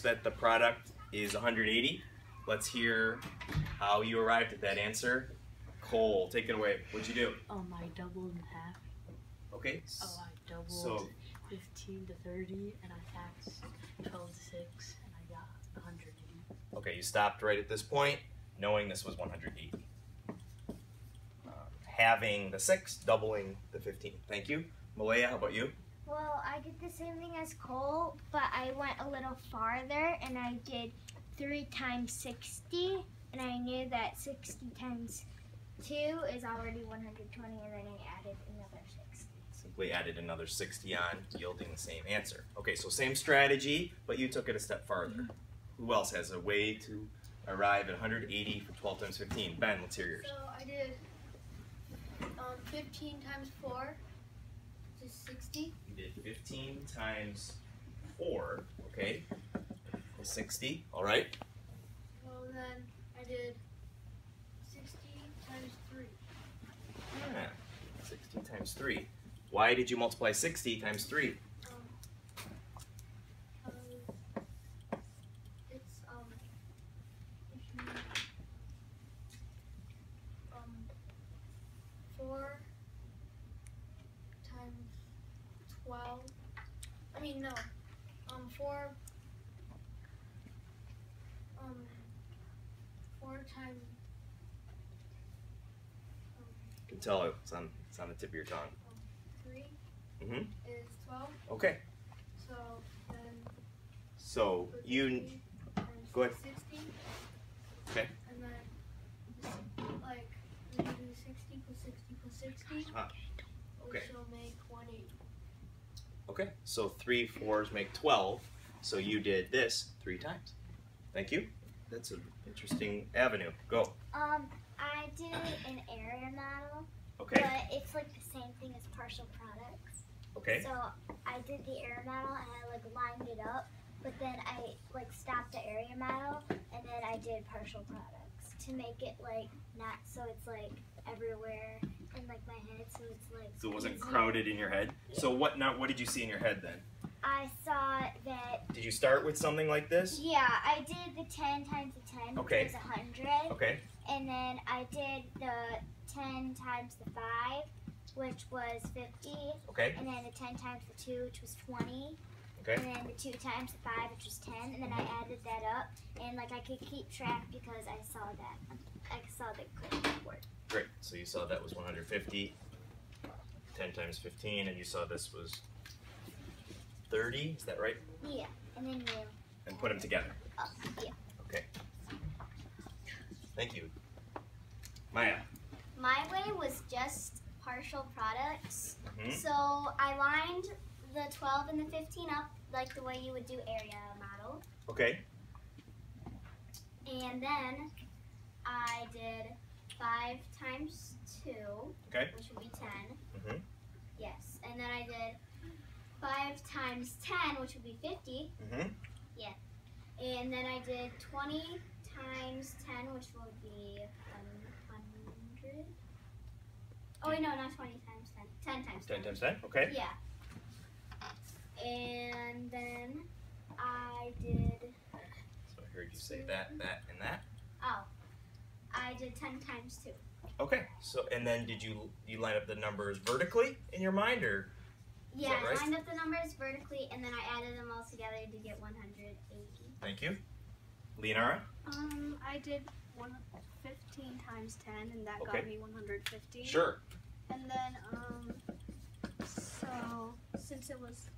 that the product is 180. Let's hear how you arrived at that answer. Cole, take it away. What'd you do? I doubled in half. Okay. I doubled So 15 to 30, and I taxed 12 to 6, and I got 180. okay, you stopped right at this point, knowing this was 180. Having the 6, doubling the 15. Thank you. Malaya, how about you? Well, I did the same thing as Cole, but I went a little farther and I did 3 times 60, and I knew that 60 times 2 is already 120, and then I added another 60. Simply added another 60 on, yielding the same answer. Okay, so same strategy, but you took it a step farther. Who else has a way to arrive at 180 for 12 times 15? Ben, let's hear yours. So I did 15 times 4, which is 60. You did 15 times 4, okay, is 60, all right? Well, then I did 60 times 3. Yeah, 60 times 3. Why did you multiply 60 times 3? It's if you 4 times 12. I mean no. 4 times. You can tell it's on the tip of your tongue. 3 Mm-hmm. is 12. Okay, So then. so you, 50 times go ahead. 60. Okay. And then like when you do 60 plus 60 plus 60, Okay. which will make 180. Okay, so 3 4s make 12, so you did this 3 times. Thank you. That's an interesting avenue. Go. I did an area model, Okay. but it's like the same thing as partial products. Okay. So I did the area model and I like lined it up, but then I like stopped the area model and then I did partial products to make it like not so it's like everywhere in like my head, so it's like So it wasn't easier. crowded in your head. So what did you see in your head then? I saw that. Did you start with something like this? Yeah, I did the 10 times the 10, Okay. which was 100. Okay. And then I did the 10 times the 5, which was 50. Okay. And then the 10 times the 2, which was 20. Okay. And then the 2 times the 5, which was 10. And then I added that up. And like I could keep track because I saw that. I saw the credit work. Great. So you saw that was 150. 10 times 15, and you saw this was 30. Is that right? Yeah. And then you. And put them together. Yeah. Okay. Thank you. Maya. My way was just partial products. Mhm. So I lined the 12 and the 15 up like the way you would do area model. Okay. And then I did 5 times 2, Okay. which would be 10. Mhm. Yes. And then I did 5 times 10, which would be 50. Mhm. And then I did 20 times 10, which would be 100. Oh, wait, no, not 20 times 10. 10 times 10. 10 times 10. Okay. Yeah. And then I did, So I heard you say that, and that. I did 10 times 2. Okay. So and then did you line up the numbers vertically in your mind, or? Yeah, that right? I lined up the numbers vertically, and then I added them all together to get 180. Thank you. Leonara. I did 15 times 10, and that Okay. got me 150. Sure. And then, so since it was,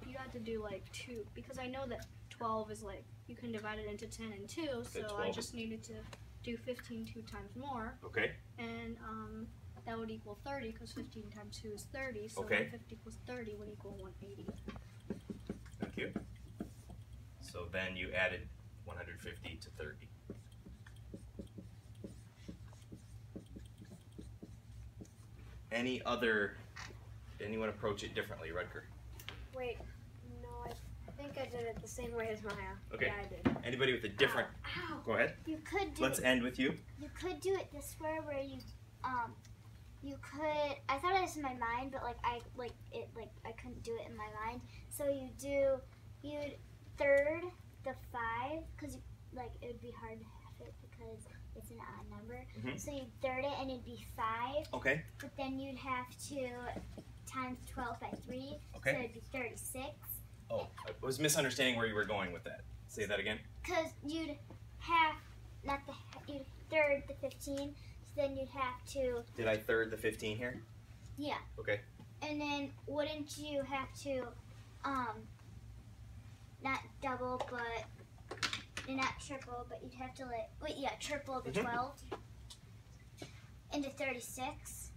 you had to do like 2, because I know that 12 is like, you can divide it into 10 and 2, so I 12 just needed to do 15 2 times more, Okay. and that would equal 30, because 15 times 2 is 30, so Okay. 150 plus 30 would equal 180. Thank you. So then you added 150 to 30. Did anyone approach it differently, Rutger? Wait, no, I think I did it the same way as Maya. Okay. Yeah, I did. Anybody with a different? Ow. Go ahead. You could do Let's it. end with you. You could do it this way, where you could. I thought of this in my mind, but I couldn't do it in my mind. So you'd third the 5, because like it would be hard to have it because it's an odd number. Mhm. So you'd third it and it'd be 5. Okay. But then you'd have to times 12 by 3. Okay. So it'd be 36. Oh, I was misunderstanding where you were going with that. Say that again. Because you'd have you'd third the 15. So then you'd have to Did I third the 15 here? yeah. Okay. And then wouldn't you have to not double but not triple, but you'd have to triple the Mhm. 12 into 36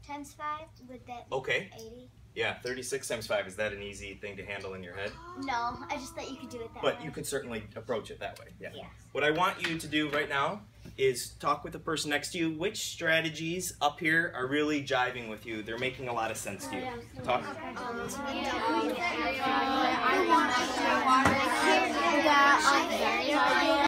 times 5. Would that be Okay. 80? Yeah, 36 times 5. Is that an easy thing to handle in your head? No, I just thought you could do it that But way. you could certainly approach it that way. Yeah. Yes. What I want you to do right now is talk with the person next to you. Which strategies up here are really jiving with you? They're making a lot of sense to you. Talk. Yeah,